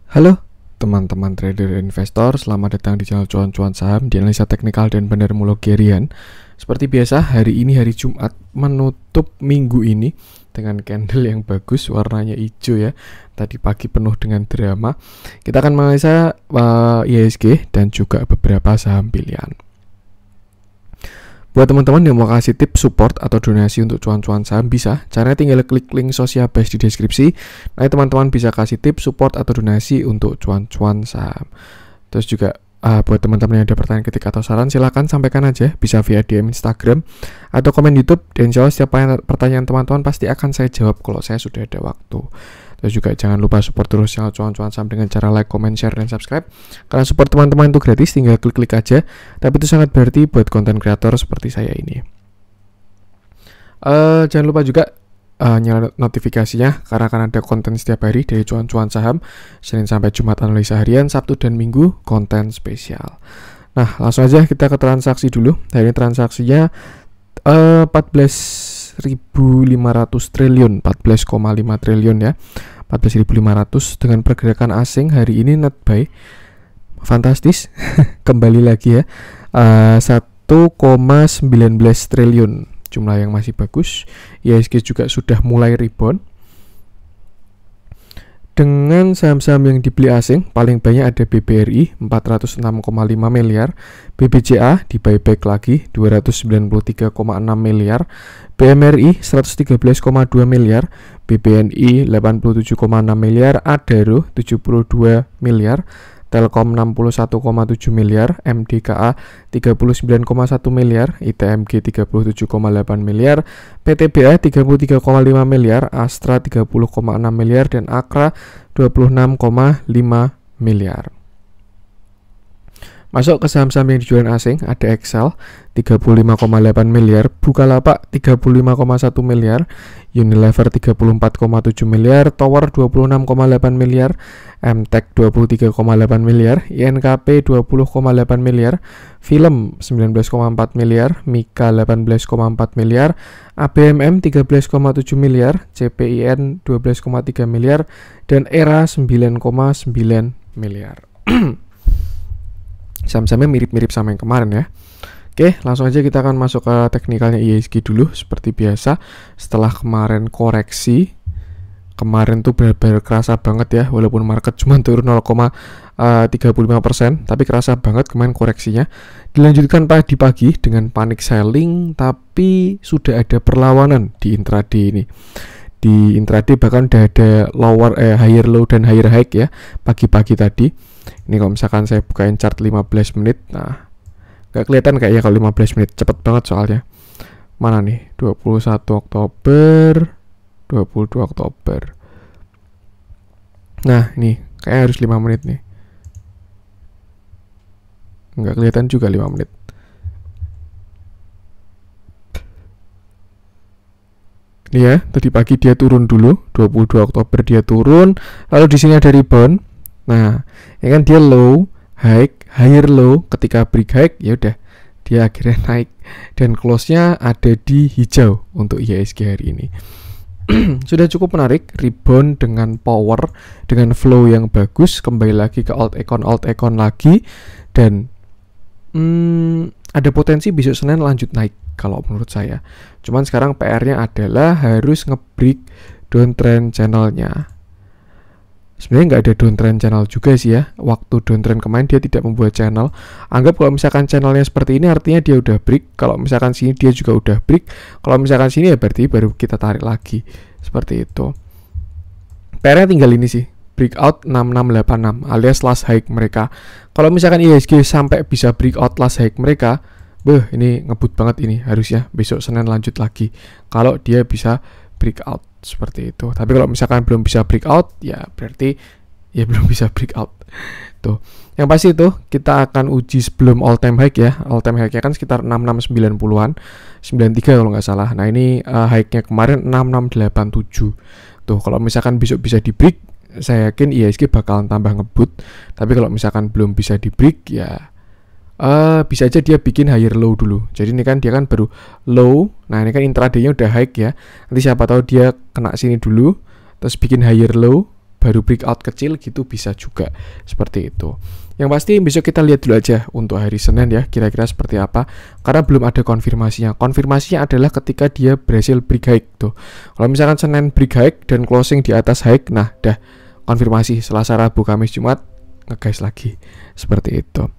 Halo teman-teman trader dan investor, selamat datang di channel Cuan-Cuan Saham di analisa teknikal dan bandarmologi harian. Seperti biasa, hari ini hari Jumat menutup minggu ini dengan candle yang bagus, warnanya hijau ya. Tadi pagi penuh dengan drama. Kita akan menganalisa IHSG dan juga beberapa saham pilihan. Buat teman-teman yang mau kasih tips support atau donasi untuk cuan-cuan saham bisa. Caranya tinggal klik link Sociabase di deskripsi. Nah, teman-teman bisa kasih tips support atau donasi untuk cuan-cuan saham. Terus juga buat teman-teman yang ada pertanyaan, kritik atau saran, silahkan sampaikan aja. Bisa via DM Instagram atau komen YouTube. Dan insya Allah setiap pertanyaan teman-teman pasti akan saya jawab kalau saya sudah ada waktu. Terus juga jangan lupa support terus channel Cuan-Cuan Saham dengan cara like, comment, share, dan subscribe. Karena support teman-teman itu gratis, tinggal klik-klik aja. Tapi itu sangat berarti buat konten kreator seperti saya ini. Jangan lupa juga nyalain notifikasinya, karena akan ada konten setiap hari dari Cuan-Cuan Saham. Senin sampai Jumat analisa harian, Sabtu dan Minggu konten spesial. Nah, langsung aja kita ke transaksi dulu. Hari ini transaksinya 14.500 triliun, 14,5 triliun ya, 14.500 dengan pergerakan asing hari ini net buy, fantastis, kembali lagi ya, 1,19 triliun, jumlah yang masih bagus. IHSG juga sudah mulai rebound. Dengan saham-saham yang dibeli asing, paling banyak ada BBRI 406,5 miliar, BBCA di buyback lagi 293,6 miliar, BMRI 113,2 miliar, BBNI 87,6 miliar, Adaro 72 miliar, Telkom 61,7 miliar, MDKA 39,1 miliar, ITMG 37,8 miliar, PTBA 33,5 miliar, Astra 30,6 miliar, dan Akra 26,5 miliar. Masuk ke saham-saham yang dijual asing, ada Excel 35,8 miliar, Bukalapak 35,1 miliar, Unilever 34,7 miliar, Tower 26,8 miliar, MTEK 23,8 miliar, INKP 20,8 miliar, Film 19,4 miliar, Mika 18,4 miliar, ABMM 13,7 miliar, CPIN 12,3 miliar, dan ERA 9,9 miliar. Saham-sahamnya mirip-mirip sama yang kemarin ya. Oke, langsung aja kita akan masuk ke teknikalnya IHSG dulu. Seperti biasa, setelah kemarin koreksi, kemarin tuh benar-benar kerasa banget ya, walaupun market cuma turun 0,35%, tapi kerasa banget kemarin koreksinya. Dilanjutkan di pagi dengan panic selling, tapi sudah ada perlawanan di intraday ini. Di intraday bahkan udah ada higher low dan higher high ya pagi-pagi tadi. Ini kalau misalkan saya bukain chart 15 menit, nah gak kelihatan kayaknya kalau 15 menit, cepet banget soalnya. Mana nih, 21 Oktober, 22 Oktober. Nah ini kayaknya harus 5 menit nih. Nggak kelihatan juga 5 menit. Ini ya, tadi pagi dia turun dulu, 22 Oktober dia turun, lalu di sini ada rebound. Nah, ya kan dia low, high, higher low, ketika break high ya udah dia akhirnya naik dan close-nya ada di hijau untuk IHSG hari ini. Sudah cukup menarik, rebound dengan power, dengan flow yang bagus, kembali lagi ke alt econ lagi, dan ada potensi besok Senin lanjut naik kalau menurut saya. Cuman sekarang PR-nya adalah harus nge-break downtrend channel-nya. Sebenarnya nggak ada downtrend channel juga sih ya. Waktu downtrend kemarin dia tidak membuat channel. Anggap kalau misalkan channelnya seperti ini artinya dia udah break. Kalau misalkan sini dia juga udah break. Kalau misalkan sini ya berarti baru kita tarik lagi. Seperti itu. PR-nya tinggal ini sih, breakout 6686 alias last high mereka. Kalau misalkan IHSG sampai bisa breakout last high mereka, ini ngebut banget ini, harusnya besok Senin lanjut lagi kalau dia bisa breakout seperti itu. Tapi kalau misalkan belum bisa breakout, ya berarti ya belum bisa breakout. Tuh. Yang pasti itu kita akan uji sebelum all time high ya. All time high-nya kan sekitar 6690-an, 93 kalau nggak salah. Nah, ini high-nya kemarin 6687. Tuh, kalau misalkan besok bisa di break, saya yakin IHSG bakalan tambah ngebut. Tapi kalau misalkan belum bisa di break, ya bisa aja dia bikin higher low dulu. Jadi ini kan dia kan baru low. Nah, ini kan intraday-nya udah high ya. Nanti siapa tahu dia kena sini dulu, terus bikin higher low, baru breakout kecil gitu bisa juga seperti itu. Yang pasti besok kita lihat dulu aja untuk hari Senin ya, kira-kira seperti apa, karena belum ada konfirmasinya. Konfirmasinya adalah ketika dia berhasil break high tuh. Kalau misalkan Senin break high dan closing di atas high, nah dah konfirmasi. Selasa, Rabu, Kamis, Jumat ngegas lagi seperti itu.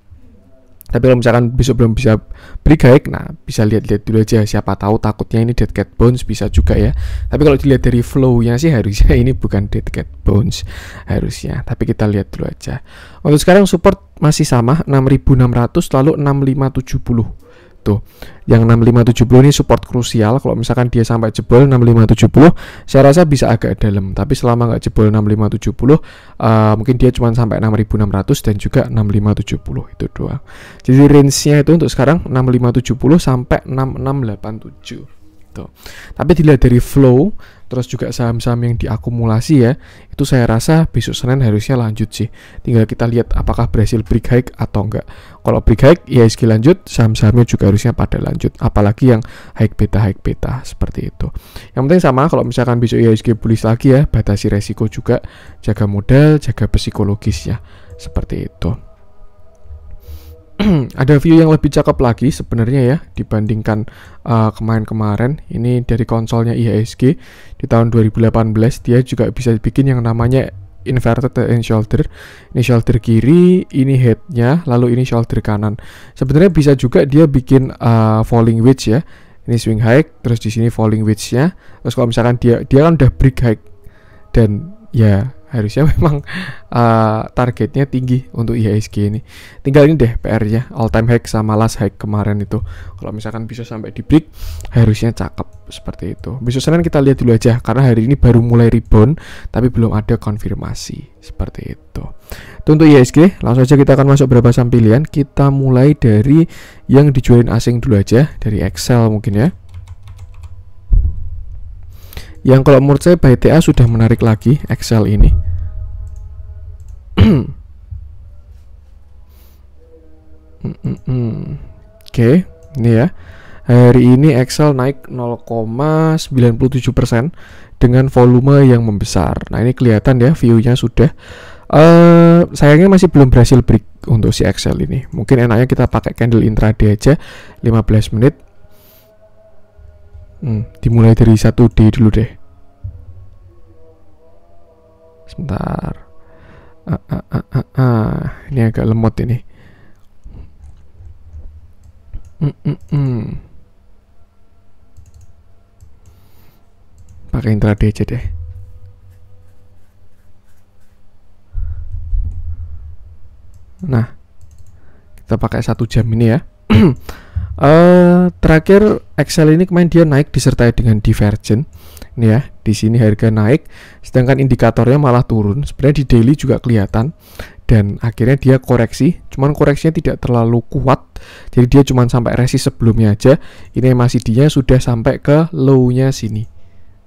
Tapi kalau misalkan besok belum bisa break high, nah bisa lihat-lihat dulu aja, siapa tahu takutnya ini dead cat bounce bisa juga ya. Tapi kalau dilihat dari flow-nya sih harusnya ini bukan dead cat bounce harusnya. Tapi kita lihat dulu aja. Untuk sekarang support masih sama 6.600 lalu 6.570. Tuh, yang 6.570 ini support krusial. Kalau misalkan dia sampai jebol 6.570, saya rasa bisa agak dalam. Tapi selama nggak jebol 6.570, mungkin dia cuma sampai 6.600 dan juga 6.570 itu doang. Jadi range-nya itu untuk sekarang 6.570 sampai 6.687. Tuh. Tapi dilihat dari flow, terus juga saham-saham yang diakumulasi ya, itu saya rasa besok Senin harusnya lanjut sih. Tinggal kita lihat apakah berhasil break high atau enggak. Kalau break high, IHSG lanjut, saham-sahamnya juga harusnya pada lanjut. Apalagi yang high beta seperti itu. Yang penting sama, kalau misalkan besok IHSG bullish lagi ya, batasi resiko juga, jaga modal, jaga psikologis ya, seperti itu. Ada view yang lebih cakep lagi sebenarnya ya dibandingkan kemarin-kemarin. Ini dari konsolnya IHSG di tahun 2018, dia juga bisa bikin yang namanya inverted head and shoulder. Ini shoulder kiri, ini headnya, lalu ini shoulder kanan. Sebenarnya bisa juga dia bikin falling wedge ya. Ini swing high, terus di sini falling wedge-nya. Terus kalau misalkan dia kan udah break high dan ya harusnya memang targetnya tinggi untuk IHSG ini. Tinggal ini deh PR-nya, all time high sama last high kemarin itu. Kalau misalkan bisa sampai di break, harusnya cakep seperti itu. Besok Senin kita lihat dulu aja, karena hari ini baru mulai rebound, tapi belum ada konfirmasi seperti itu. Itu untuk IHSG. Langsung aja kita akan masuk beberapa saham pilihan. Kita mulai dari yang dijualin asing dulu aja, dari Excel mungkin ya. Yang kalau menurut saya BTA sudah menarik lagi Excel ini. Oke, ini ya. Hari ini Excel naik 0,97% dengan volume yang membesar. Nah, ini kelihatan ya view-nya sudah. Sayangnya masih belum berhasil break untuk si Excel ini. Mungkin enaknya kita pakai candle intraday aja 15 menit. Dimulai dari 1D dulu deh. Sebentar. Ini agak lemot ini. Pakai intraday aja deh. Nah, kita pakai 1 jam ini ya. Terakhir Excel ini kemarin dia naik disertai dengan divergen. Ini ya, di sini harga naik, sedangkan indikatornya malah turun. Sebenarnya di daily juga kelihatan, dan akhirnya dia koreksi. Cuman koreksinya tidak terlalu kuat, jadi dia cuma sampai resist sebelumnya aja. Ini MACD-nya sudah sampai ke low-nya sini,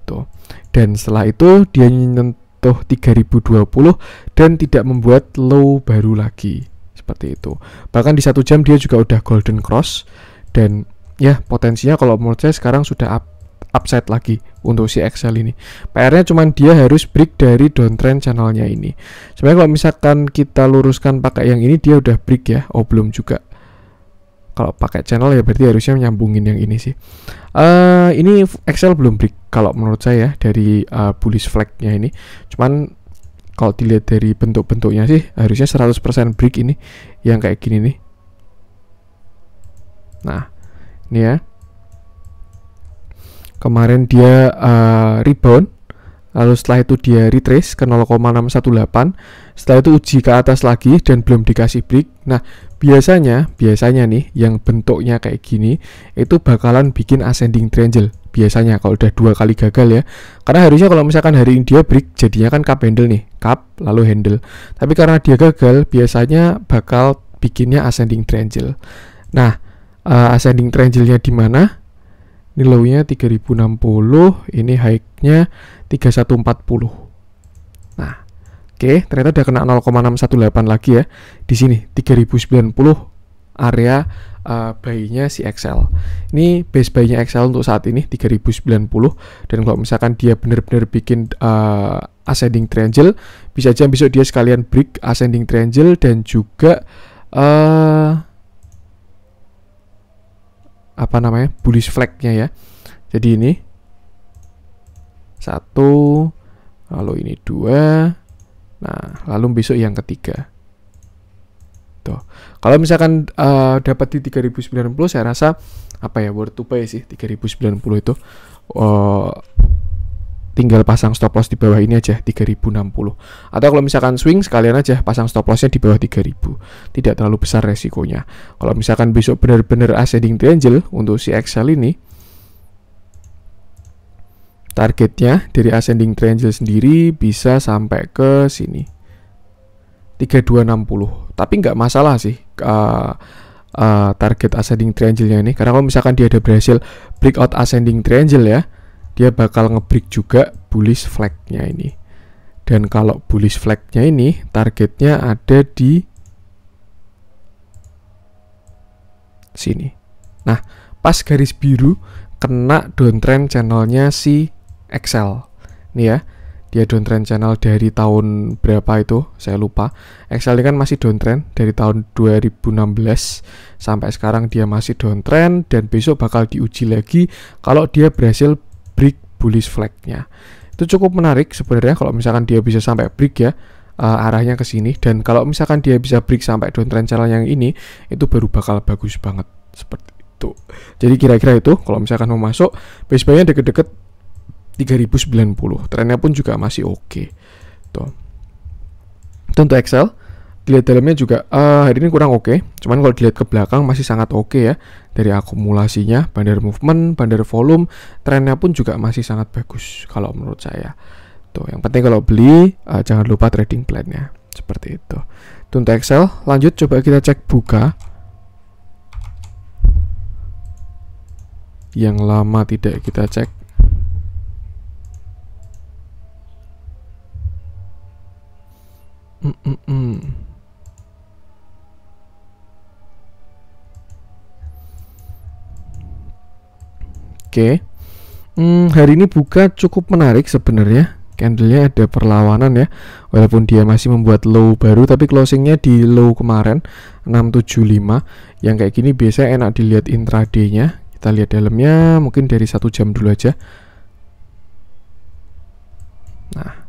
tuh. Dan setelah itu dia menyentuh 3020 dan tidak membuat low baru lagi. Seperti itu. Bahkan di 1 jam dia juga udah golden cross. Dan ya potensinya kalau menurut saya sekarang sudah upside lagi untuk si Excel ini. PR-nya cuman dia harus break dari downtrend channelnya ini. Sebenarnya kalau misalkan kita luruskan pakai yang ini, dia udah break ya. Oh, belum juga. Kalau pakai channel ya berarti harusnya nyambungin yang ini sih. Ini Excel belum break kalau menurut saya dari bullish flag-nya ini. Cuman kalau dilihat dari bentuk-bentuknya sih harusnya 100% break ini yang kayak gini nih. Nah, ini ya. Kemarin dia rebound, lalu setelah itu dia retrace ke 0,618. Setelah itu uji ke atas lagi dan belum dikasih break. Nah, biasanya nih yang bentuknya kayak gini itu bakalan bikin ascending triangle. Biasanya kalau udah 2 kali gagal ya. Karena harusnya kalau misalkan hari ini dia break, jadinya kan cup handle nih, cup lalu handle. Tapi karena dia gagal, biasanya bakal bikinnya ascending triangle. Nah, ascending triangle-nya di mana? Ini low-nya 3060, ini high-nya 3140. Nah, oke, ternyata udah kena 0,618 lagi ya. Di sini 3090 area buy-nya si Excel. Ini base buy-nya Excel untuk saat ini 3090, dan kalau misalkan dia benar-benar bikin ascending triangle, bisa aja besok dia sekalian break ascending triangle dan juga apa namanya, bullish flag-nya ya. Jadi ini 1, lalu ini 2, nah lalu besok yang ketiga. Tuh. Kalau misalkan dapat di 3090, saya rasa apa ya, worth to buy sih 3090 itu. Tinggal pasang stop loss di bawah ini aja 3060. Atau kalau misalkan swing sekalian aja pasang stop lossnya di bawah 3000. Tidak terlalu besar resikonya. Kalau misalkan besok benar-benar ascending triangle untuk si Excel ini, targetnya dari ascending triangle sendiri bisa sampai ke sini 3260. Tapi nggak masalah sih target ascending triangle-nya ini, karena kalau misalkan dia ada berhasil breakout ascending triangle ya, dia bakal nge-break juga bullish flag-nya ini. Dan kalau bullish flag-nya ini targetnya ada di sini. Nah, pas garis biru kena downtrend channelnya si Excel. Nih ya, dia downtrend channel dari tahun berapa itu, saya lupa. Excel ini kan masih downtrend dari tahun 2016 sampai sekarang dia masih downtrend, dan besok bakal diuji lagi kalau dia berhasil break bullish flag-nya. Itu cukup menarik sebenarnya kalau misalkan dia bisa sampai break ya, arahnya ke sini, dan kalau misalkan dia bisa break sampai downtrend channel yang ini, itu baru bakal bagus banget seperti itu. Jadi kira-kira itu kalau misalkan mau masuk, base buy-nya deket-deket 3090, trennya pun juga masih oke. Tuh. Itu untuk Excel. Dilihat dalamnya juga hari ini kurang oke. Cuman kalau dilihat ke belakang masih sangat oke ya. Dari akumulasinya, bandar movement, bandar volume, trennya pun juga masih sangat bagus kalau menurut saya. Tuh, yang penting kalau beli jangan lupa trading plan-nya. Seperti itu. Itu untuk Excel. Lanjut coba kita cek buka. Yang lama tidak kita cek. Oke. Hari ini buka cukup menarik sebenarnya. Candlenya ada perlawanan ya. Walaupun dia masih membuat low baru, tapi closingnya di low kemarin 675. Yang kayak gini biasanya enak dilihat intraday-nya. Kita lihat dalamnya mungkin dari 1 jam dulu aja. Nah,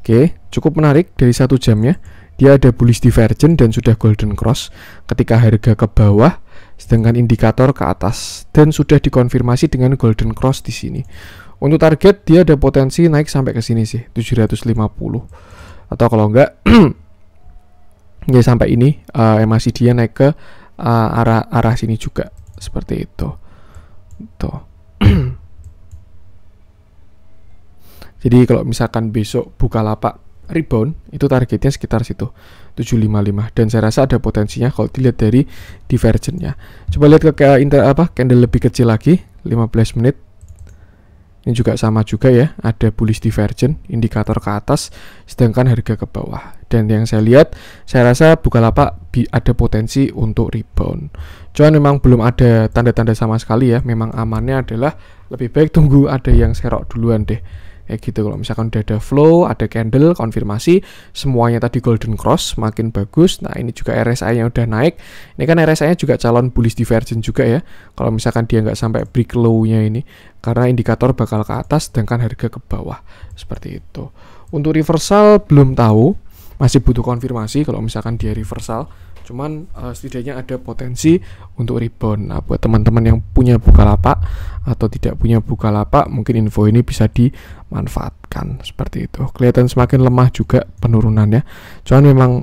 oke, cukup menarik dari 1 jamnya. Dia ada bullish divergence dan sudah golden cross ketika harga ke bawah, sedangkan indikator ke atas, dan sudah dikonfirmasi dengan golden cross di sini. Untuk target dia ada potensi naik sampai ke sini sih, 750. Atau kalau enggak ya sampai ini masih dia naik ke arah sini juga seperti itu. Tuh. Jadi kalau misalkan besok Bukalapak rebound, itu targetnya sekitar situ 755, dan saya rasa ada potensinya kalau dilihat dari divergence-nya. Coba lihat ke candle lebih kecil lagi 15 menit. Ini juga sama juga ya, ada bullish divergence, indikator ke atas, sedangkan harga ke bawah. Dan yang saya lihat, saya rasa Bukalapak ada potensi untuk rebound. Cuman memang belum ada tanda-tanda sama sekali ya. Memang amannya adalah lebih baik tunggu ada yang serok duluan deh. Kayak gitu. Kalau misalkan udah ada flow, ada candle, konfirmasi, semuanya tadi golden cross, makin bagus. Nah ini juga RSI-nya udah naik. Ini kan RSI-nya juga calon bullish divergence juga ya. Kalau misalkan dia nggak sampai break low-nya ini, karena indikator bakal ke atas, sedangkan harga ke bawah. Seperti itu. Untuk reversal belum tahu, masih butuh konfirmasi kalau misalkan dia reversal. Cuman setidaknya ada potensi untuk rebound. Nah buat teman-teman yang punya Bukalapak atau tidak punya Bukalapak, mungkin info ini bisa dimanfaatkan seperti itu. Kelihatan semakin lemah juga penurunannya. Cuman memang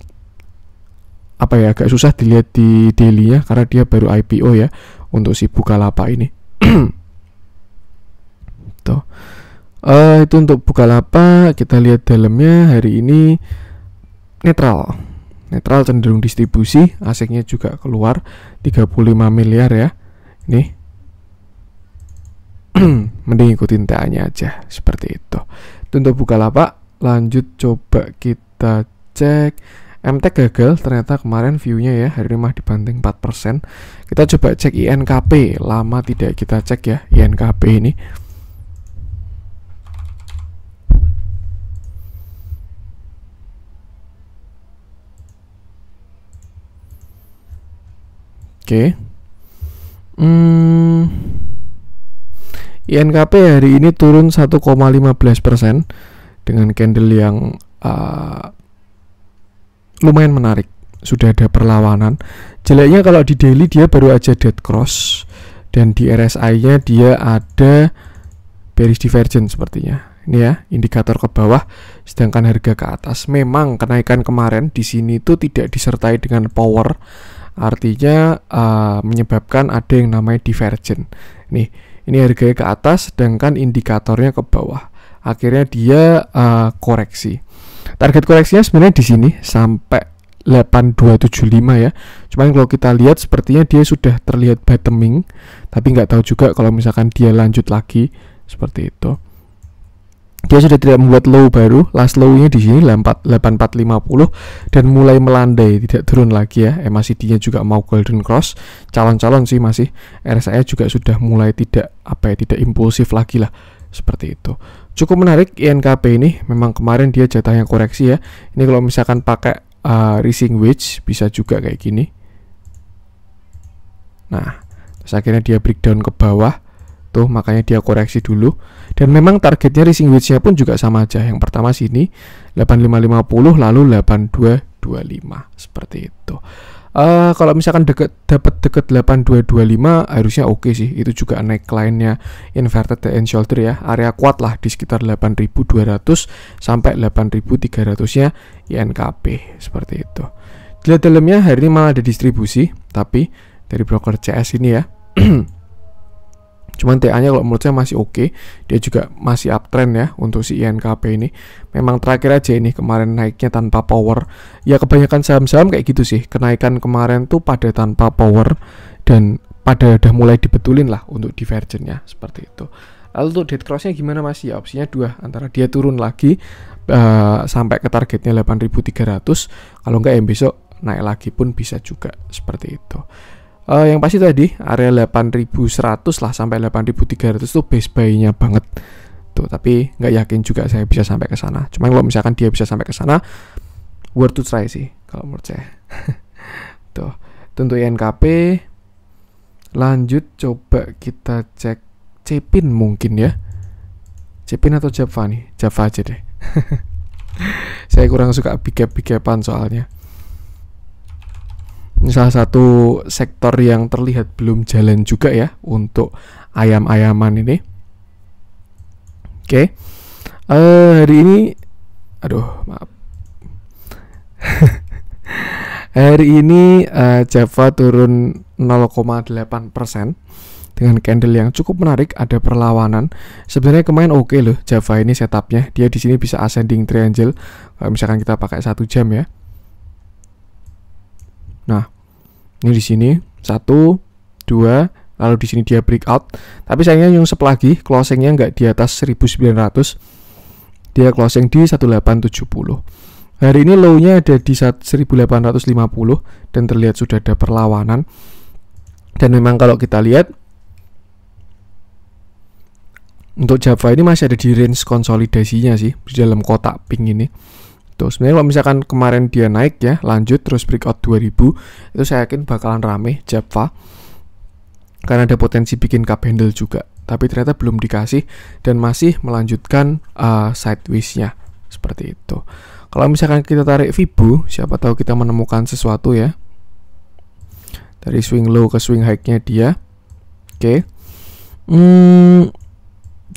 apa ya, agak susah dilihat di daily-nya karena dia baru IPO ya untuk si Bukalapak ini. Tuh. Itu untuk Bukalapak. Kita lihat dalamnya hari ini netral cenderung distribusi, aseknya juga keluar 35 miliar ya. Ini mending ikutin TA-nya aja seperti itu. Untuk Bukalapak, lanjut coba kita cek. MTech gagal ternyata kemarin view-nya ya, hari ini mah dibanting 4%. Kita coba cek INKP, lama tidak kita cek ya INKP ini. Oke. INKP hari ini turun 1,15% dengan candle yang lumayan menarik. Sudah ada perlawanan. Jeleknya kalau di daily dia baru aja dead cross, dan di RSI-nya dia ada bearish divergence sepertinya. Ini ya, indikator ke bawah sedangkan harga ke atas. Memang kenaikan kemarin di sini itu tidak disertai dengan power. Artinya menyebabkan ada yang namanya divergent. Nih, ini harganya ke atas sedangkan indikatornya ke bawah. Akhirnya dia koreksi. Target koreksinya sebenarnya di sini sampai 8275 ya. Cuman kalau kita lihat sepertinya dia sudah terlihat bottoming, tapi nggak tahu juga kalau misalkan dia lanjut lagi seperti itu. Dia sudah tidak membuat low baru. Last low-nya di sini 8450 dan mulai melandai, tidak turun lagi ya. MACD-nya juga mau golden cross. Calon-calon sih masih. RSI juga sudah mulai tidak impulsif lagi lah. Seperti itu. Cukup menarik INKP ini. Memang kemarin dia jatahnya koreksi ya. Ini kalau misalkan pakai rising wedge bisa juga kayak gini. Nah, terus akhirnya dia breakdown ke bawah. Tuh, makanya dia koreksi dulu. Dan memang targetnya rising wedge-nya pun juga sama aja. Yang pertama sini 8550 lalu 8225 seperti itu. Kalau misalkan dapat deket 8225 harusnya oke sih. Itu juga neckline-nya inverted head and shoulder ya. Area kuat lah di sekitar 8200 sampai 8300-nya INKP seperti itu. Dilihat dalamnya hari ini malah ada distribusi, tapi dari broker CS ini ya. Cuman TA-nya kalau menurut saya masih oke. Dia juga masih uptrend ya untuk si INKP ini. Memang terakhir aja ini kemarin naiknya tanpa power. Ya kebanyakan saham-saham kayak gitu sih. Kenaikan kemarin tuh pada tanpa power dan pada udah mulai dibetulin lah untuk divergentnya seperti itu. Lalu untuk dead cross-nya gimana Mas? Ya opsinya dua, antara dia turun lagi sampai ke targetnya 8300. Kalau enggak yang besok naik lagi pun bisa juga seperti itu. Yang pasti tadi area 8100 lah sampai 8300 tuh base buy-nya banget tuh, tapi nggak yakin juga saya bisa sampai ke sana. Cuman kalau misalkan dia bisa sampai ke sana, worth to try sih kalau menurut saya. Tuh, tentu INKP. Lanjut coba kita cek Cepin mungkin ya. Cepin atau Java nih? Java aja deh. Saya kurang suka big gap-an soalnya. Ini salah satu sektor yang terlihat belum jalan juga ya untuk ayam-ayaman ini. Oke. Hari ini maaf. Hari ini Java turun 0,8% dengan candle yang cukup menarik, ada perlawanan. Sebenarnya kemarin oke loh Java ini setupnya. Dia di sini bisa ascending triangle kalau misalkan kita pakai 1 jam ya. Nah, ini di sini 1, 2, lalu di sini dia breakout. Tapi sayangnya nyungsep lagi, closingnya nggak di atas 1900. Dia closing di 1870. Hari ini low-nya ada di 1850 dan terlihat sudah ada perlawanan. Dan memang kalau kita lihat untuk Java ini masih ada di range konsolidasinya sih di dalam kotak pink ini. Tuh, sebenarnya kalau misalkan kemarin dia naik ya, lanjut terus breakout 2000, itu saya yakin bakalan rame Java. Karena ada potensi bikin cup handle juga. Tapi ternyata belum dikasih dan masih melanjutkan sideways-nya. Seperti itu. Kalau misalkan kita tarik Fibo, siapa tahu kita menemukan sesuatu ya. Dari swing low ke swing high-nya dia. Oke.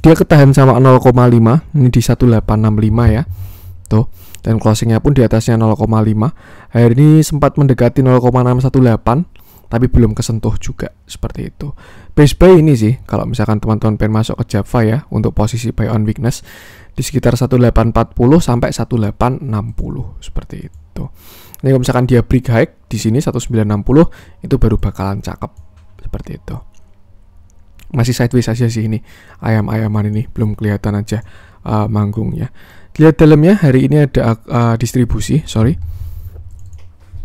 Dia ketahan sama 0,5. Ini di 1865 ya. Tuh. Dan closingnya pun di atasnya 0,5. Hari ini sempat mendekati 0,618, tapi belum kesentuh juga seperti itu. Base buy ini sih kalau misalkan teman-teman pengen masuk ke Java ya untuk posisi buy on weakness di sekitar 1840 sampai 1860 seperti itu. Ini kalau misalkan dia break high di sini 1960 itu baru bakalan cakep seperti itu. Masih sideways aja sih ini ayam-ayaman ini, belum kelihatan aja manggungnya. Lihat dalamnya hari ini ada distribusi,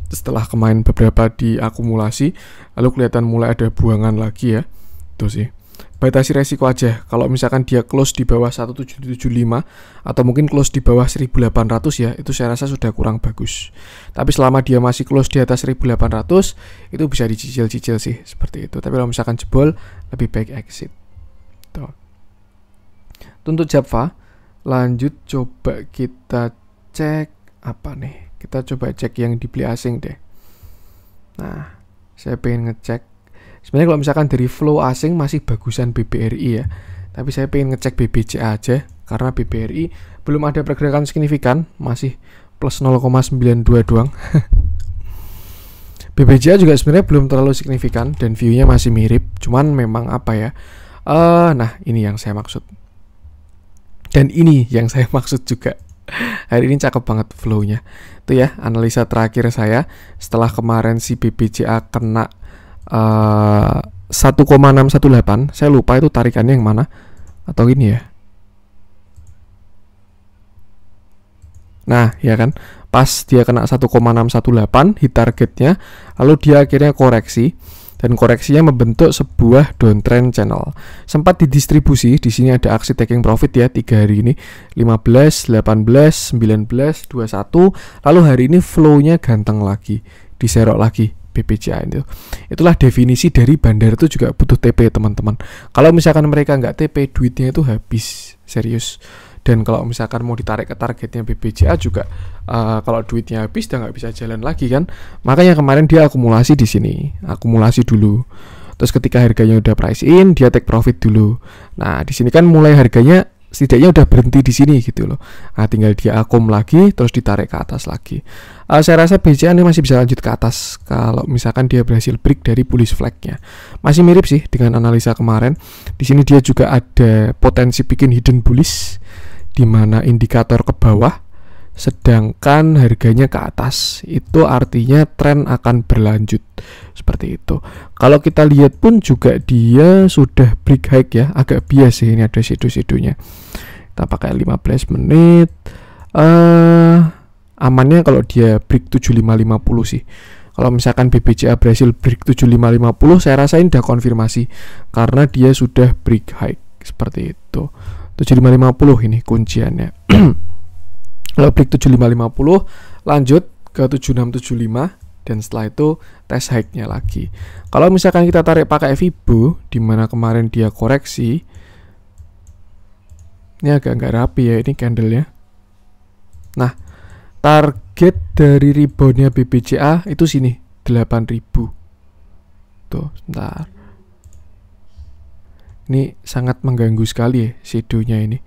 setelah kemarin beberapa diakumulasi, lalu kelihatan mulai ada buangan lagi ya. Tuh sih. batasi resiko aja. Kalau misalkan dia close di bawah 1775 atau mungkin close di bawah 1800 ya, itu saya rasa sudah kurang bagus. Tapi selama dia masih close di atas 1800, itu bisa dicicil-cicil sih seperti itu. Tapi kalau misalkan jebol, lebih baik exit. Tuh. Untuk Java, lanjut coba kita cek apa nih? Kita coba cek yang dibeli asing deh. Nah, saya pengen ngecek. Sebenarnya kalau misalkan dari flow asing masih bagusan BBRI ya. Tapi saya pengen ngecek BBCA aja. Karena BBRI belum ada pergerakan signifikan. Masih plus 0,92 doang. BBCA juga sebenarnya belum terlalu signifikan. Dan view-nya masih mirip. Cuman memang apa ya. Nah, ini yang saya maksud. Dan ini yang saya maksud juga. Hari ini cakep banget flow-nya. Itu ya analisa terakhir saya. Setelah kemarin si BBCA kena 1,618, saya lupa itu tarikannya yang mana, atau gini ya. Nah, ya kan, pas dia kena 1,618 hit targetnya, lalu dia akhirnya koreksi dan koreksinya membentuk sebuah downtrend channel. Sempat didistribusi, di sini ada aksi taking profit ya 3 hari ini, 15, 18, 19, 21, lalu hari ini flow-nya ganteng lagi, diserok lagi. BBCA itu. Itulah definisi dari bandar itu juga butuh TP teman-teman. Kalau misalkan mereka nggak TP, duitnya itu habis, serius. Dan kalau misalkan mau ditarik ke targetnya BBCA juga, kalau duitnya habis udah nggak bisa jalan lagi kan. Makanya kemarin dia akumulasi di sini, akumulasi dulu. Terus ketika harganya udah price in, dia take profit dulu. Nah di sini kan mulai harganya setidaknya udah berhenti di sini gitu loh. Nah, tinggal dia akum lagi terus ditarik ke atas lagi. Saya rasa BCA ini masih bisa lanjut ke atas kalau misalkan dia berhasil break dari bullish flag-nya. Masih mirip sih dengan analisa kemarin. Di sini dia juga ada potensi bikin hidden bullish di mana indikator ke bawah sedangkan harganya ke atas. Itu artinya tren akan berlanjut seperti itu. Kalau kita lihat pun juga dia sudah break high ya, agak bias sih, ini ada shadow-shadownya. Kita pakai 15 menit. Amannya kalau dia break 7550 sih. Kalau misalkan BBCA berhasil break 7550, saya rasa ini udah konfirmasi karena dia sudah break high seperti itu. 7550 ini kunciannya. Kalau break 7550 lanjut ke 7675 dan setelah itu tes high-nya lagi. Kalau misalkan kita tarik pakai Fibo di mana kemarin dia koreksi. Ini agak nggak rapi ya ini candle-nya. Nah, target dari rebound-nya BBCA itu sini 8000. Tuh, sebentar. Ini sangat mengganggu sekali ya shadow-nya ini.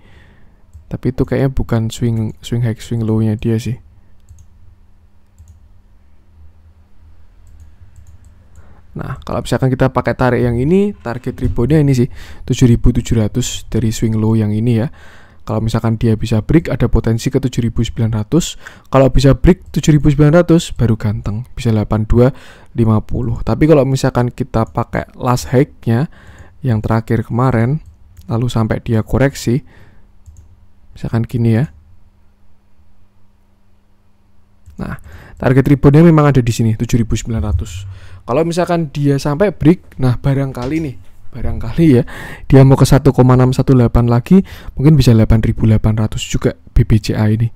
Tapi itu kayaknya bukan swing high swing low-nya dia sih. Nah, kalau misalkan kita pakai tarik yang ini, target rebound-nya ini sih 7700 dari swing low yang ini ya. Kalau misalkan dia bisa break, ada potensi ke 7900. Kalau bisa break 7900 baru ganteng, bisa 8250. Tapi kalau misalkan kita pakai last high-nya yang terakhir kemarin, lalu sampai dia koreksi, misalkan gini ya. Nah, target rebound-nya memang ada di sini 7900. Kalau misalkan dia sampai break, nah barangkali ya dia mau ke 1,618 lagi, mungkin bisa 8800 juga BBCA ini.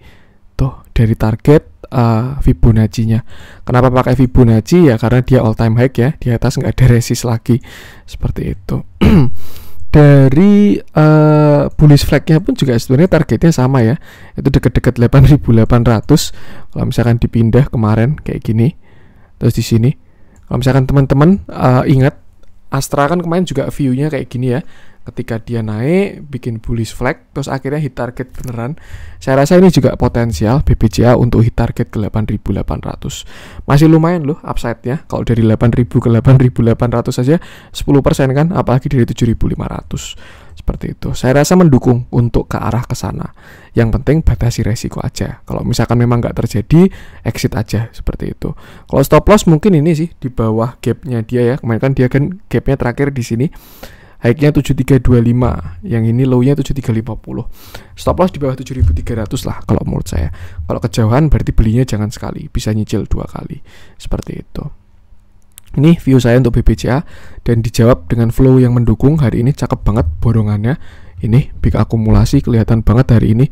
Tuh, dari target Fibonacci-nya. Kenapa pakai Fibonacci? Ya karena dia all time high ya, di atas nggak ada resist lagi. Seperti itu. Dari bullish flag-nya pun juga sebenarnya targetnya sama ya, itu deket-deket 8800. Kalau misalkan dipindah kemarin kayak gini, terus di sini, kalau misalkan teman-teman ingat Astra kan kemarin juga view-nya kayak gini ya, ketika dia naik bikin bullish flag terus akhirnya hit target beneran. Saya rasa ini juga potensial BBCA untuk hit target ke 8800. Masih lumayan loh upside-nya. Kalau dari 8000 ke 8800 saja 10% kan, apalagi dari 7500. Seperti itu. Saya rasa mendukung untuk ke arah ke sana. Yang penting batasi resiko aja. Kalau misalkan memang nggak terjadi, exit aja seperti itu. Kalau stop loss mungkin ini sih di bawah gap-nya dia ya. Kemarin kan dia kan gap-nya terakhir di sini. High-nya 7325, yang ini low-nya 7350. Stop loss di bawah 7300 lah kalau menurut saya. Kalau kejauhan berarti belinya jangan sekali, bisa nyicil 2 kali. Seperti itu. Ini view saya untuk BBCA dan dijawab dengan flow yang mendukung. Hari ini cakep banget borongannya. Ini big akumulasi kelihatan banget hari ini.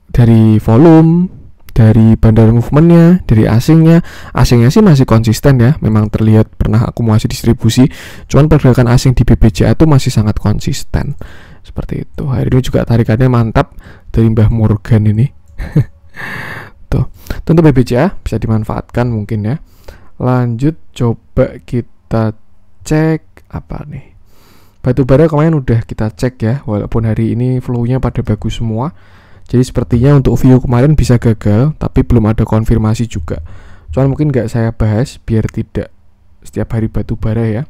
Dari volume, dari bandar movementnya, dari asingnya sih masih konsisten ya. Memang terlihat pernah akumulasi distribusi. Cuman pergerakan asing di BBCA itu masih sangat konsisten. Seperti itu. Hari ini juga tarikannya mantap dari Mbah Morgan ini. Tuh. Tentu BBCA bisa dimanfaatkan mungkin ya. Lanjut coba kita cek apa nih. Batubara kemarin udah kita cek ya, walaupun hari ini flow-nya pada bagus semua. Jadi sepertinya untuk view kemarin bisa gagal, tapi belum ada konfirmasi juga. Cuman mungkin nggak saya bahas biar tidak setiap hari batubara ya.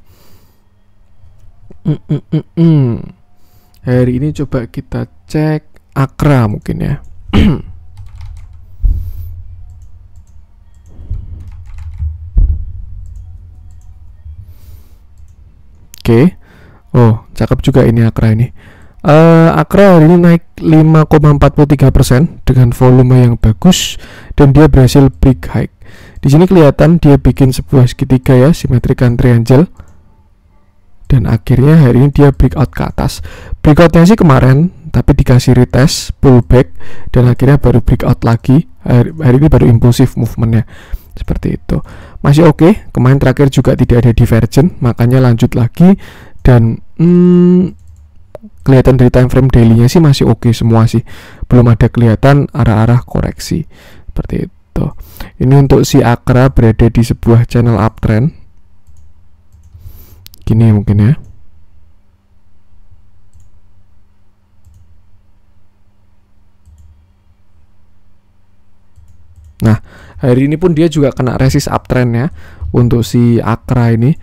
Hari ini coba kita cek Akra mungkin ya. Oke. Oh, cakep juga ini Akra ini. Akra hari ini naik 5,43% dengan volume yang bagus dan dia berhasil break high. Di sini kelihatan dia bikin sebuah segitiga ya, simetrikan triangle. Dan akhirnya hari ini dia breakout ke atas. Breakoutnya sih kemarin, tapi dikasih retest, pullback, dan akhirnya baru breakout lagi. Hari ini baru impulsif movementnya. Seperti itu. Masih oke. Kemarin terakhir juga tidak ada divergent, makanya lanjut lagi. Dan kelihatan dari time frame daily-nya sih masih oke semua sih. Belum ada kelihatan arah-arah koreksi. Seperti itu. Ini untuk si Akra berada di sebuah channel uptrend. Gini mungkin ya. Nah, hari ini pun dia juga kena resist uptrend ya untuk si Akra ini.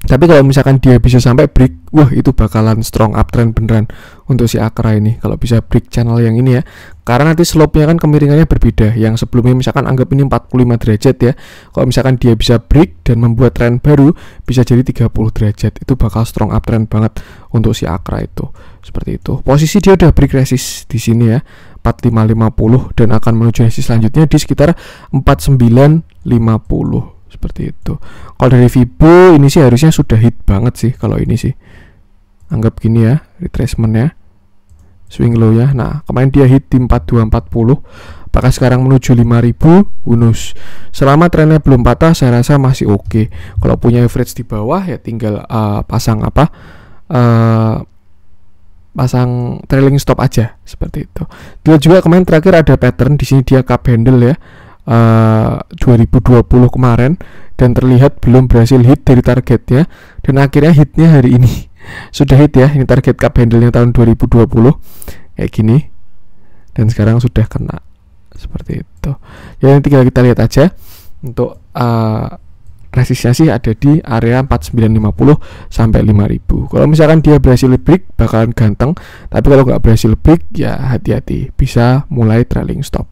Tapi kalau misalkan dia bisa sampai break, wah itu bakalan strong uptrend beneran untuk si Akra ini. Kalau bisa break channel yang ini ya. Karena nanti slope-nya kan kemiringannya berbeda. Yang sebelumnya misalkan anggap ini 45 derajat ya. Kalau misalkan dia bisa break dan membuat trend baru, bisa jadi 30 derajat. Itu bakal strong uptrend banget untuk si Akra itu. Seperti itu. Posisi dia udah break resist di sini ya. 4550 dan akan menuju resist selanjutnya di sekitar 4950. Seperti itu. Kalau dari Fibo ini sih harusnya sudah hit banget sih kalau ini sih. Anggap gini ya, retracement ya. Swing low ya. Nah, kemarin dia hit di 4240. Apakah sekarang menuju 5000? Bonus. Selama trennya belum patah, saya rasa masih oke. Kalau punya average di bawah ya tinggal pasang apa? Pasang trailing stop aja seperti itu. Dia juga kemarin terakhir ada pattern di sini dia cup handle ya. 2020 kemarin dan terlihat belum berhasil hit dari targetnya dan akhirnya hitnya hari ini sudah hit ya. Ini target cup handle-nya tahun 2020 kayak gini dan sekarang sudah kena seperti itu ya. Tinggal kita lihat aja untuk resistnya sih ada di area 4950 sampai 5000. Kalau misalkan dia berhasil break bakalan ganteng, tapi kalau nggak berhasil break ya hati-hati, bisa mulai trailing stop.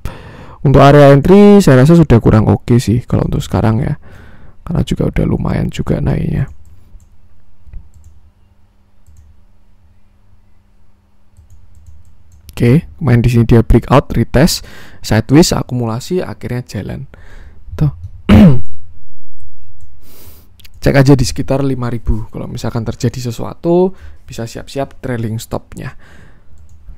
Untuk area entry saya rasa sudah kurang oke sih kalau untuk sekarang ya, karena juga udah lumayan juga naiknya. Oke, main di sini dia breakout, retest, sideways, akumulasi, akhirnya jalan. Tuh. Cek aja di sekitar 5000. Kalau misalkan terjadi sesuatu, bisa siap-siap trailing stopnya.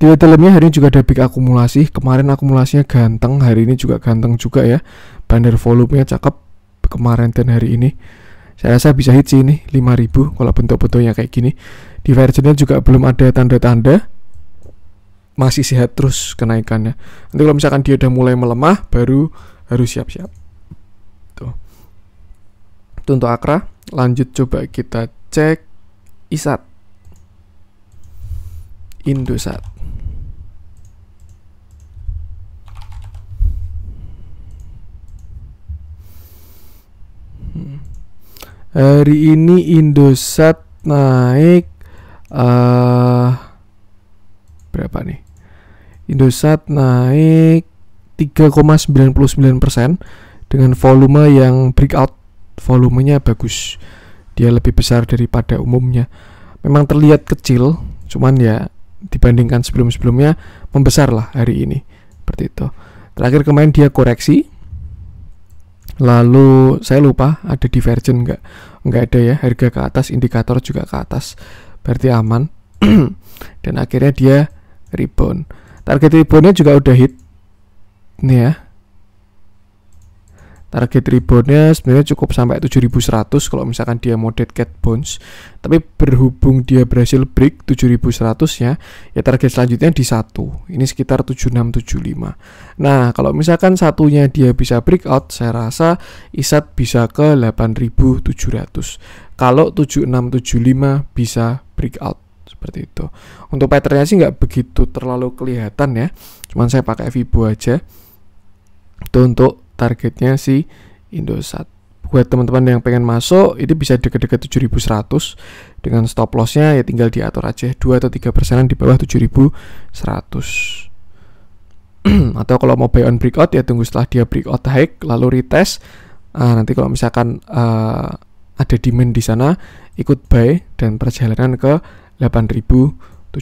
Di dalamnya hari ini juga ada big akumulasi. Kemarin akumulasinya ganteng, hari ini juga ganteng juga ya. Bandar volumenya cakep kemarin dan hari ini. Saya rasa bisa hit sih ini 5000 kalau bentuk-bentuknya kayak gini. Divergennya juga belum ada tanda-tanda. Masih sehat terus kenaikannya. Nanti kalau misalkan dia udah mulai melemah, baru harus siap-siap. Tuh. Itu untuk Akra. Lanjut coba kita cek ISAT. Indosat. Hari ini Indosat naik berapa nih? Indosat naik 3,99% dengan volume yang breakout. Volumenya bagus. Dia lebih besar daripada umumnya. Memang terlihat kecil, cuman ya dibandingkan sebelum-sebelumnya membesar lah hari ini. Seperti itu. Terakhir kemarin dia koreksi. Lalu saya lupa ada divergen nggak ada ya, harga ke atas, indikator juga ke atas, berarti aman. Dan akhirnya dia rebound. Target reboundnya juga udah hit nih ya. Target reboundnya sebenarnya cukup sampai 7100 kalau misalkan dia mau dead cat bounce. Tapi berhubung dia berhasil break 7100 ya target selanjutnya di 1. Ini sekitar 7675. Nah, kalau misalkan satunya dia bisa breakout, saya rasa ISAT bisa ke 8700. Kalau 7675 bisa breakout seperti itu. Untuk patternnya sih nggak begitu terlalu kelihatan ya. Cuman saya pakai Fibo aja. Itu untuk targetnya si Indosat. Buat teman-teman yang pengen masuk, ini bisa deket-deket 7100 dengan stop lossnya ya tinggal diatur aja 2 atau 3% di bawah 7100. Atau kalau mau buy on breakout ya tunggu setelah dia breakout high lalu retest. Nanti kalau misalkan ada demand di sana ikut buy dan perjalanan ke 8700.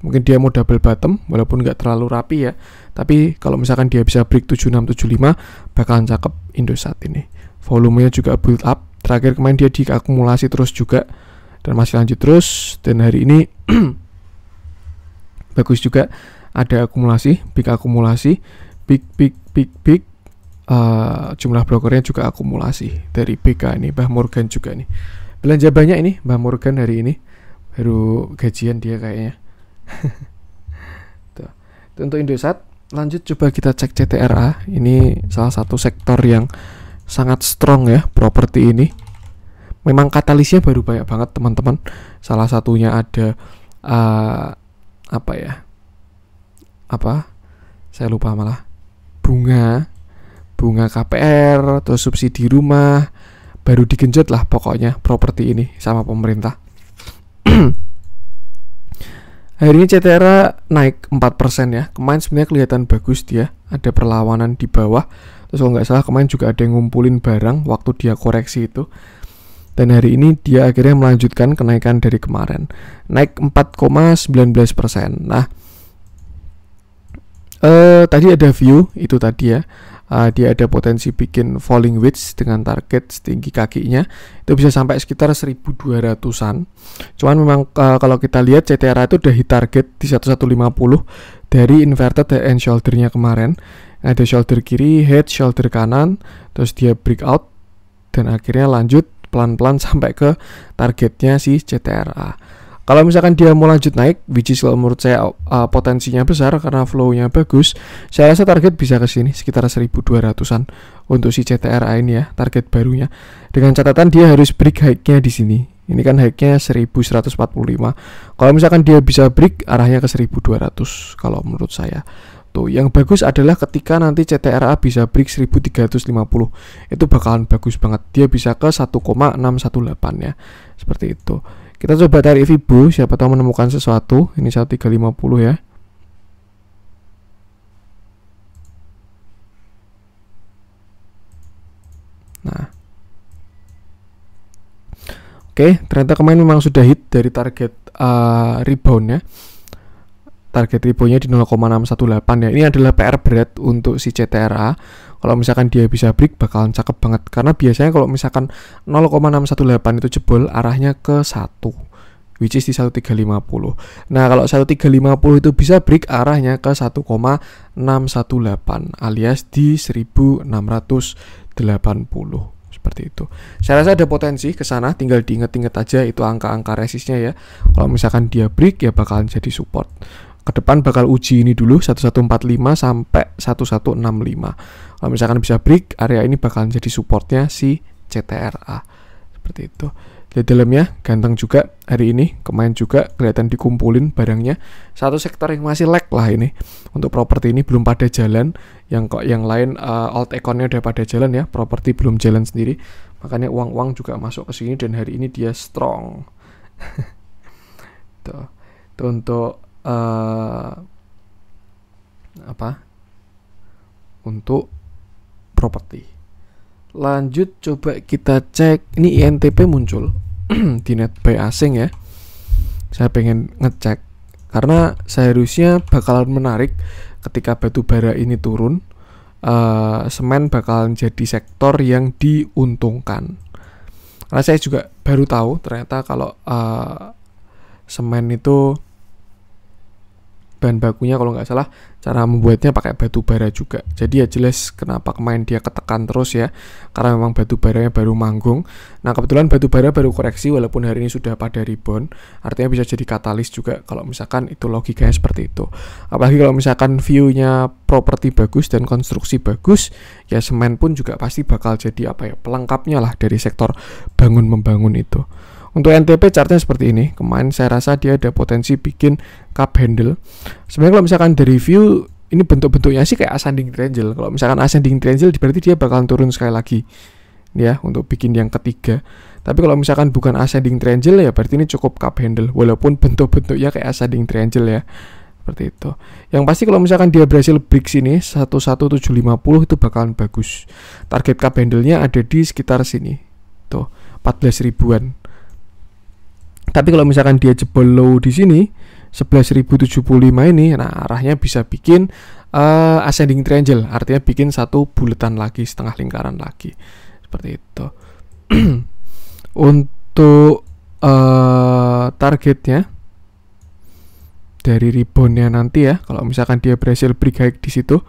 Mungkin dia mau double bottom walaupun nggak terlalu rapi ya. Tapi kalau misalkan dia bisa break 7675 bakalan cakep Indosat ini. Volumenya juga build up. Terakhir kemarin dia diakumulasi terus juga dan masih lanjut terus, dan hari ini bagus juga ada akumulasi, big akumulasi, big. Jumlah brokernya juga akumulasi dari BK ini, Mbah Morgan juga nih. Belanja banyak ini Mbah Morgan hari ini. Baru gajian dia kayaknya. Tuh. Itu untuk Indosat. Lanjut coba kita cek CTRA. Ini salah satu sektor yang sangat strong ya, properti ini. Memang katalisnya baru banyak banget teman-teman. Salah satunya ada saya lupa malah. Bunga KPR, terus subsidi rumah, baru digenjot lah pokoknya properti ini sama pemerintah. Hari ini CTRA naik 4% ya. Kemarin sebenarnya kelihatan bagus dia, ada perlawanan di bawah. Terus kalau nggak salah kemarin juga ada yang ngumpulin barang waktu dia koreksi itu. Dan hari ini dia akhirnya melanjutkan kenaikan dari kemarin, naik 4,19%. Nah, tadi ada view itu tadi ya. Dia ada potensi bikin falling wedge dengan target setinggi kakinya itu bisa sampai sekitar 1200-an. Cuman memang kalau kita lihat CTRA itu udah hit target di 1150 dari inverted head and shoulder-nya kemarin. Ada shoulder kiri, head, shoulder kanan, terus dia breakout dan akhirnya lanjut pelan-pelan sampai ke targetnya si CTRA. Kalau misalkan dia mau lanjut naik, which is kalau menurut saya potensinya besar karena flow-nya bagus, saya rasa target bisa ke sini sekitar 1200-an untuk si CTRA ini ya, target barunya. Dengan catatan dia harus break high-nya di sini. Ini kan high-nya 1145. Kalau misalkan dia bisa break, arahnya ke 1200 kalau menurut saya. Tuh, yang bagus adalah ketika nanti CTRA bisa break 1350. Itu bakalan bagus banget. Dia bisa ke 1,618 ya. Seperti itu. Kita coba tarik Fibo, siapa tahu menemukan sesuatu. Ini 1350 ya. Nah, oke, ternyata kemarin memang sudah hit dari target reboundnya. Target reboundnya di 0,618 ya. Ini adalah PR berat untuk si CTRA. Kalau misalkan dia bisa break bakalan cakep banget. Karena biasanya kalau misalkan 0,618 itu jebol, arahnya ke 1, which is di 1350. Nah, kalau 1350 itu bisa break, arahnya ke 1,618 alias di 1680. Seperti itu. Saya rasa ada potensi ke sana, tinggal diinget-inget aja itu angka-angka resistnya ya. Kalau misalkan dia break ya bakalan jadi support. Ke depan bakal uji ini dulu 1145 sampai 1165. Kalau misalkan bisa break, area ini bakalan jadi supportnya si CTRA. Seperti itu. Di dalamnya ganteng juga hari ini. Kemarin juga kelihatan dikumpulin barangnya. Satu sektor yang masih lag lah ini. Untuk properti ini belum pada jalan. Yang lain alt econnya udah pada jalan ya. Properti belum jalan sendiri. Makanya uang-uang juga masuk ke sini dan hari ini dia strong. Tuh. Itu untuk untuk properti. Lanjut coba kita cek. Ini INTP muncul di netbuy asing ya. Saya pengen ngecek karena seharusnya bakalan menarik ketika batu bara ini turun. semen bakal jadi sektor yang diuntungkan. Karena saya juga baru tahu ternyata kalau semen itu bahan bakunya kalau nggak salah cara membuatnya pakai batu bara juga. Jadi ya jelas kenapa kemarin dia ketekan terus ya, karena memang batu baranya baru manggung. Nah kebetulan batu bara baru koreksi walaupun hari ini sudah pada rebound, artinya bisa jadi katalis juga kalau misalkan itu logikanya seperti itu. Apalagi kalau misalkan view-nya properti bagus dan konstruksi bagus, ya semen pun juga pasti bakal jadi pelengkapnya lah dari sektor bangun membangun itu. Untuk NTP chartnya seperti ini. Kemarin saya rasa dia ada potensi bikin cup handle. Sebenarnya kalau misalkan dari view ini bentuk-bentuknya sih kayak ascending triangle. Kalau misalkan ascending triangle berarti dia bakalan turun sekali lagi ya untuk bikin yang ketiga. Tapi kalau misalkan bukan ascending triangle ya berarti ini cukup cup handle walaupun bentuk-bentuknya kayak ascending triangle ya. Seperti itu. Yang pasti kalau misalkan dia berhasil break sini 11750 itu bakalan bagus. Target cup handle-nya ada di sekitar sini. Tuh, 14 ribuan. Tapi kalau misalkan dia jebol low di sini 11.075 ini, nah arahnya bisa bikin ascending triangle, artinya bikin satu buletan lagi, setengah lingkaran lagi, seperti itu. Untuk targetnya dari reboundnya nanti ya, kalau misalkan dia berhasil break high di situ,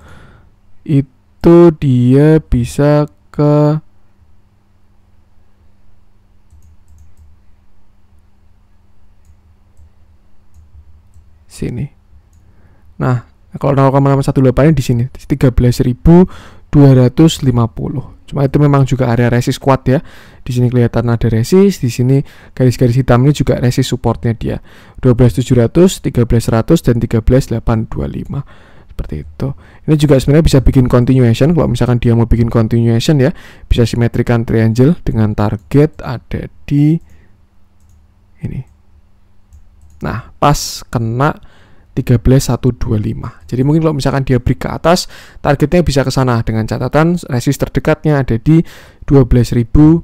itu dia bisa ke sini. Nah, kalau 0,618 di sini 13.250. Cuma itu memang juga area resist kuat ya. Di sini kelihatan ada resist, di sini garis-garis hitam ini juga resist supportnya dia. 12.700, 13.100 dan 13.825. Seperti itu. Ini juga sebenarnya bisa bikin continuation. Kalau misalkan dia mau bikin continuation ya, bisa simetrikan triangle dengan target ada di ini. Nah, pas kena 13.125. Jadi mungkin kalau misalkan dia break ke atas, targetnya bisa ke sana dengan catatan resist terdekatnya ada di 12.700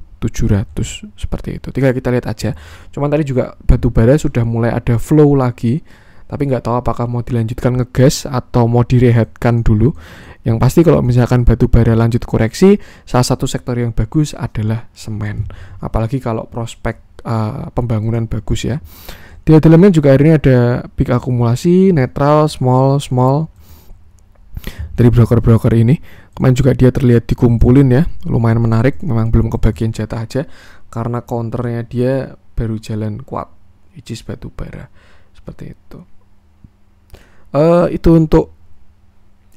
seperti itu. Tinggal kita lihat aja. Cuman tadi juga batu bara sudah mulai ada flow lagi, tapi nggak tahu apakah mau dilanjutkan ngegas atau mau direhatkan dulu. Yang pasti kalau misalkan batu bara lanjut koreksi, salah satu sektor yang bagus adalah semen. Apalagi kalau prospek pembangunan bagus ya. Di dalamnya juga hari ini ada peak akumulasi, netral, small dari broker-broker ini. Kemarin juga dia terlihat dikumpulin ya, lumayan menarik. Memang belum kebagian jatah aja karena counternya dia baru jalan kuat, which is batu bara. Seperti itu. Itu untuk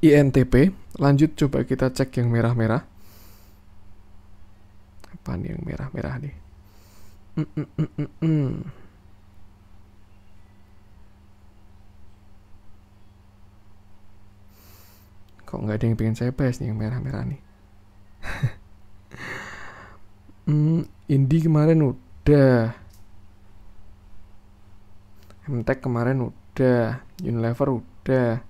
INTP. Lanjut coba kita cek yang merah-merah. Apa nih yang merah-merah nih? Kok nggak ada yang pengen saya bahas nih yang merah-merah nih. Indi kemarin udah, MTech kemarin udah, Unilever udah,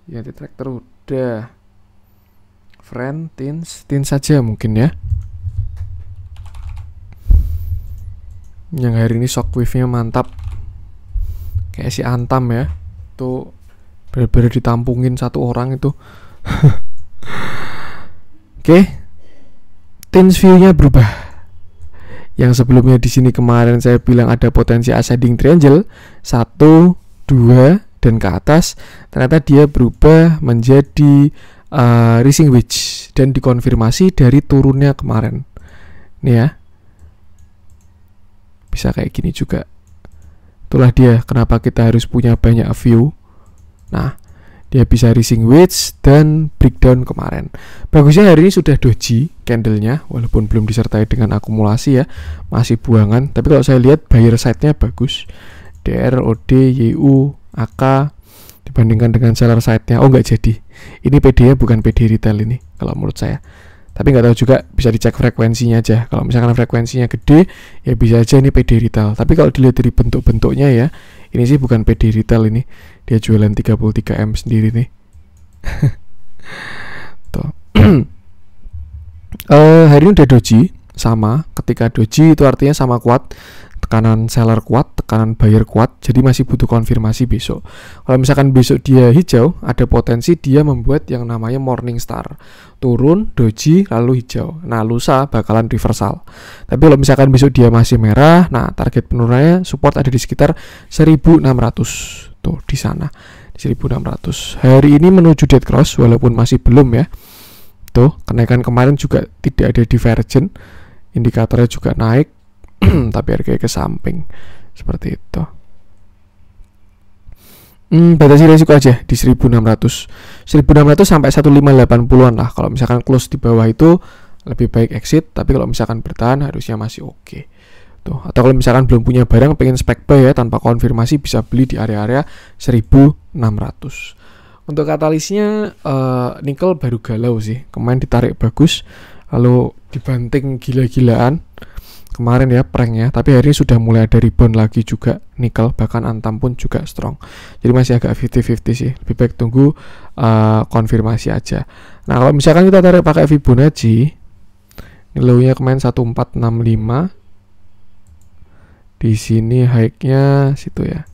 United Tractor udah, Friend, Tins saja mungkin ya. Yang hari ini shockwave-nya mantap, kayak si Antam ya, tuh benar-benar ditampungin satu orang itu. Oke. Tins view-nya berubah. Yang sebelumnya di sini kemarin saya bilang ada potensi ascending triangle 1, 2 dan ke atas, ternyata dia berubah menjadi rising wedge dan dikonfirmasi dari turunnya kemarin. Nih ya. Bisa kayak gini juga. Itulah dia kenapa kita harus punya banyak view. Nah, dia bisa rising wedge dan breakdown kemarin. Bagusnya hari ini sudah doji candlenya, walaupun belum disertai dengan akumulasi ya, masih buangan. Tapi kalau saya lihat buyer side-nya bagus. DR, OD, YU, AK dibandingkan dengan seller side-nya. Oh nggak jadi. Ini PD-nya bukan PD retail ini, kalau menurut saya. Tapi nggak tahu juga, bisa dicek frekuensinya aja. Kalau misalkan frekuensinya gede, ya bisa aja ini PD retail. Tapi kalau dilihat dari bentuk-bentuknya ya, ini sih bukan PD retail ini. Dia jualan 33M sendiri nih. Tuh. Hari ini udah doji sama. Ketika doji itu artinya sama kuat. tekanan seller kuat, tekanan buyer kuat, jadi masih butuh konfirmasi besok. Kalau misalkan besok dia hijau, ada potensi dia membuat yang namanya morning star, turun, doji, lalu hijau. Nah, lusa bakalan reversal. Tapi kalau misalkan besok dia masih merah, nah target penurunannya support ada di sekitar 1600, tuh di sana, di 1600. Hari ini menuju dead cross walaupun masih belum ya. Tuh, kenaikan kemarin juga tidak ada divergen, indikatornya juga naik. Tapi harganya ke samping seperti itu. Batasi resiko aja di 1600 sampai 1580-an lah. Kalau misalkan close di bawah itu lebih baik exit, tapi kalau misalkan bertahan harusnya masih oke. Tuh, atau kalau misalkan belum punya barang pengen spek buy ya tanpa konfirmasi, bisa beli di area-area 1600. Untuk katalisnya nikel baru galau sih. Kemarin ditarik bagus, lalu dibanting gila-gilaan kemarin ya prank ya, tapi hari ini sudah mulai ada rebound lagi juga nikel, bahkan Antam pun juga strong. Jadi masih agak 50-50 sih. Lebih baik tunggu konfirmasi aja. Nah, kalau misalkan kita tarik pakai Fibonacci, low-nya kemarin 1465. Di sini high-nya situ ya.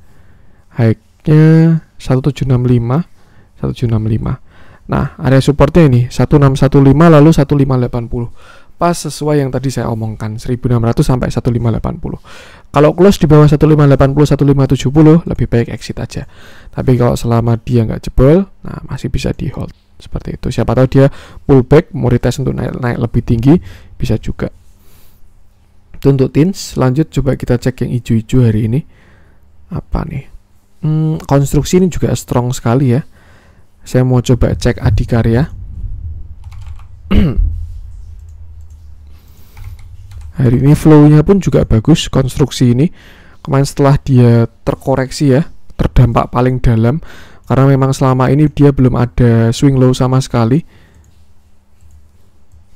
High-nya 1765. Nah, area supportnya ini 1615 lalu 1580. Pas sesuai yang tadi saya omongkan, 1600 sampai 1580. Kalau close di bawah 1580 1570 lebih baik exit aja. Tapi kalau selama dia nggak jebol, nah masih bisa di hold seperti itu. Siapa tahu dia pullback mau retest untuk naik lebih tinggi, bisa juga. Itu untuk tins. Lanjut coba kita cek yang hijau-hijau hari ini. Apa nih? Konstruksi ini juga strong sekali ya. Saya mau coba cek Adikarya. Hari ini flow-nya pun juga bagus. Konstruksi ini kemarin setelah dia terkoreksi ya, terdampak paling dalam, karena memang selama ini dia belum ada swing low sama sekali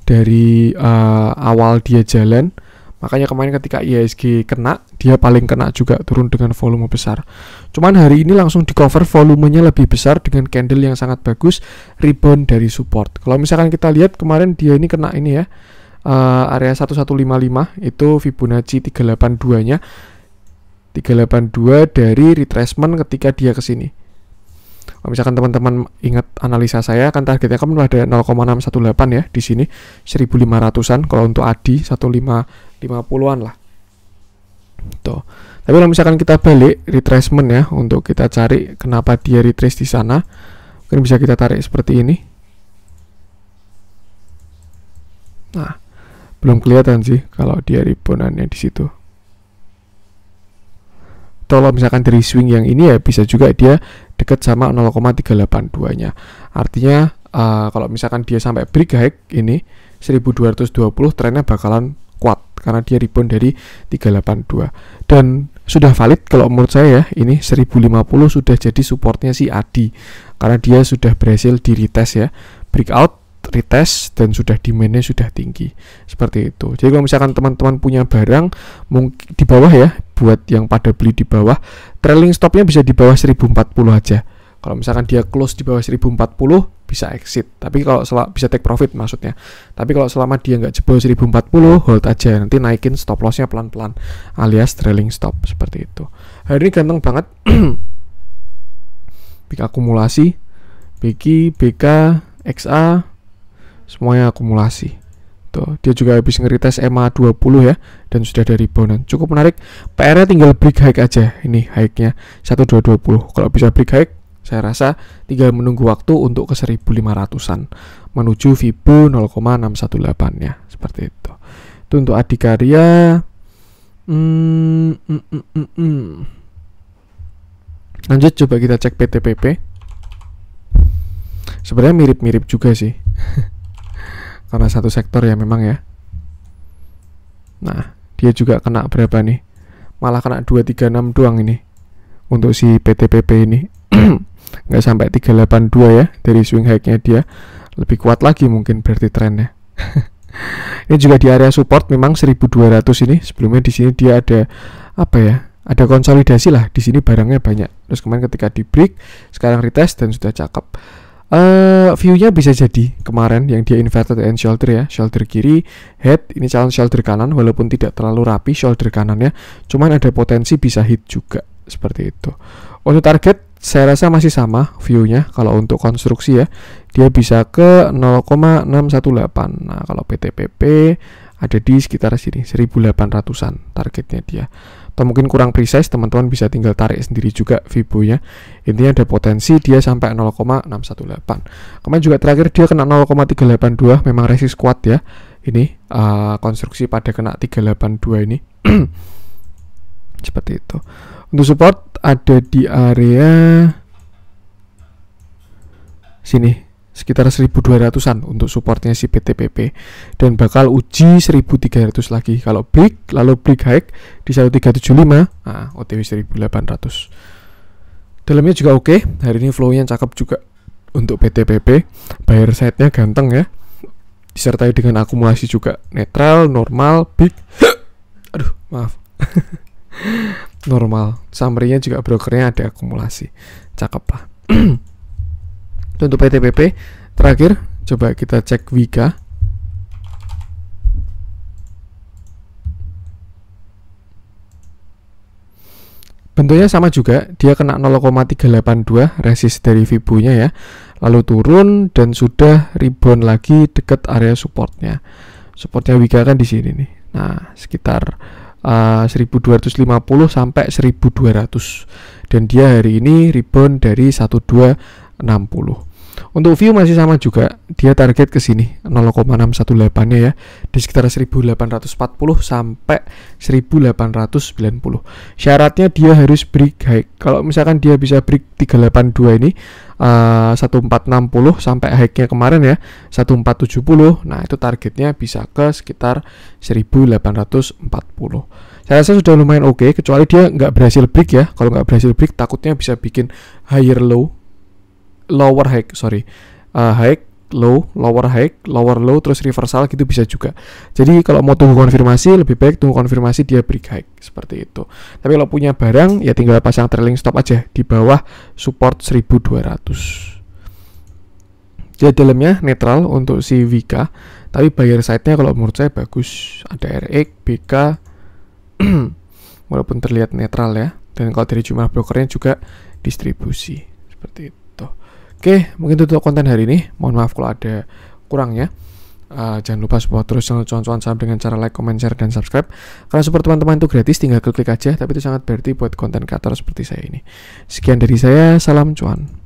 dari awal dia jalan. Makanya kemarin ketika IHSG kena, dia paling kena juga, turun dengan volume besar. Cuman hari ini langsung di cover, volumenya lebih besar dengan candle yang sangat bagus, rebound dari support. Kalau misalkan kita lihat kemarin dia ini kena ini ya, area 1155 itu Fibonacci 382 nya 382 dari retracement ketika dia ke sini. Kalau misalkan teman-teman ingat analisa saya, kan targetnya kan ada 0,618 ya di sini, 1500-an kalau untuk ADI 1550-an lah. Tuh. Tapi kalau misalkan kita balik retracement ya, untuk kita cari kenapa dia retrace di sana, mungkin bisa kita tarik seperti ini. Nah, belum kelihatan sih kalau dia reboundannya di situ. Kalau misalkan dari swing yang ini ya bisa juga dia dekat sama 0,382-nya. Artinya kalau misalkan dia sampai break high ini 1220, trennya bakalan kuat karena dia rebound dari 382. Dan sudah valid kalau menurut saya ya, ini 1050 sudah jadi supportnya si Adi karena dia sudah berhasil di retest ya, breakout, retest, dan sudah demandnya sudah tinggi seperti itu. Jadi kalau misalkan teman-teman punya barang mungkin di bawah ya, buat yang pada beli di bawah, trailing stopnya bisa di bawah 1040 aja. Kalau misalkan dia close di bawah 1040 bisa exit, tapi kalau bisa take profit maksudnya. Tapi kalau selama dia nggak jebol 1040 hold aja, nanti naikin stop lossnya pelan-pelan alias trailing stop seperti itu. Hari ini ganteng banget. Big akumulasi, BQ, BK, XA semuanya akumulasi. Tuh, dia juga habis ngeritest EMA 20 ya, dan sudah dari reboundan. Cukup menarik. PR-nya tinggal break high aja. Ini high-nya 1220. Kalau bisa break high, saya rasa tinggal menunggu waktu untuk ke 1500-an menuju Fibo 0,618-nya. Seperti itu. Itu untuk Adikarya. Lanjut coba kita cek PTPP. Sebenarnya mirip-mirip juga sih. Karena satu sektor ya memang ya. Nah, dia juga kena berapa nih? Malah kena 236 doang ini. Untuk si PTPP ini. Nggak sampai 382 ya dari swing high-nya dia. Lebih kuat lagi mungkin berarti trennya. Ini juga di area support memang 1200 ini. Sebelumnya di sini dia ada apa ya? Ada konsolidasi lah. Di sini barangnya banyak. Terus kemarin ketika di break, sekarang retest dan sudah cakep. View-nya bisa jadi kemarin yang dia inverted and shoulder ya, shoulder kiri, head, ini calon shoulder kanan, walaupun tidak terlalu rapi shoulder kanannya, cuman ada potensi bisa hit juga, seperti itu. Untuk target saya rasa masih sama view-nya. Kalau untuk konstruksi ya, dia bisa ke 0,618. Nah, kalau PTPP ada di sekitar sini 1800-an targetnya dia. Atau mungkin kurang precise, teman-teman bisa tinggal tarik sendiri juga Fibo-nya. Intinya ada potensi dia sampai 0,618. Kemarin juga terakhir dia kena 0,382, memang resist kuat ya. Ini konstruksi pada kena 382 ini. Seperti itu. Untuk support ada di area sini sekitar 1200-an untuk supportnya si PTPP, dan bakal uji 1300 lagi kalau break, lalu break high di 1375. Nah, OTW 1800. Dalamnya juga oke. Hari ini flow-nya cakep juga untuk PTPP. Buyer side-nya ganteng ya, disertai dengan akumulasi juga netral, normal, big. Aduh, maaf. Normal. Summary-nya juga brokernya ada akumulasi. Cakep lah. Untuk PTPP terakhir, coba kita cek Wika. Bentuknya sama juga, dia kena 0,382 resist dari Fibo-nya ya. Lalu turun dan sudah rebound lagi dekat area supportnya. Supportnya Wika kan di sini nih. Nah, sekitar 1250 sampai 1200, dan dia hari ini rebound dari 1260. Untuk view masih sama juga, dia target ke sini 0,618-nya ya, di sekitar 1840 sampai 1890. Syaratnya dia harus break high. Kalau misalkan dia bisa break 382 ini 1460 sampai high-nya kemarin ya 1470, nah itu targetnya bisa ke sekitar 1840. Saya rasa sudah lumayan oke, kecuali dia nggak berhasil break ya. Kalau nggak berhasil break, takutnya bisa bikin higher low, lower high, high, low, lower high, lower low, terus reversal gitu bisa juga. Jadi kalau mau tunggu konfirmasi, lebih baik tunggu konfirmasi dia break high, seperti itu. Tapi kalau punya barang, ya tinggal pasang trailing stop aja di bawah support 1200. Jadi dalamnya netral untuk si Wika, tapi buyer side-nya kalau menurut saya bagus. Ada RX, BK, walaupun terlihat netral ya. Dan kalau dari jumlah brokernya juga distribusi, seperti itu. Oke, mungkin itu untuk konten hari ini. Mohon maaf kalau ada kurangnya. Jangan lupa support terus channel Cuan-Cuan Saham dengan cara like, comment, share, dan subscribe. Karena support teman-teman itu gratis, tinggal klik aja. Tapi itu sangat berarti buat konten kreator seperti saya ini. Sekian dari saya, salam cuan.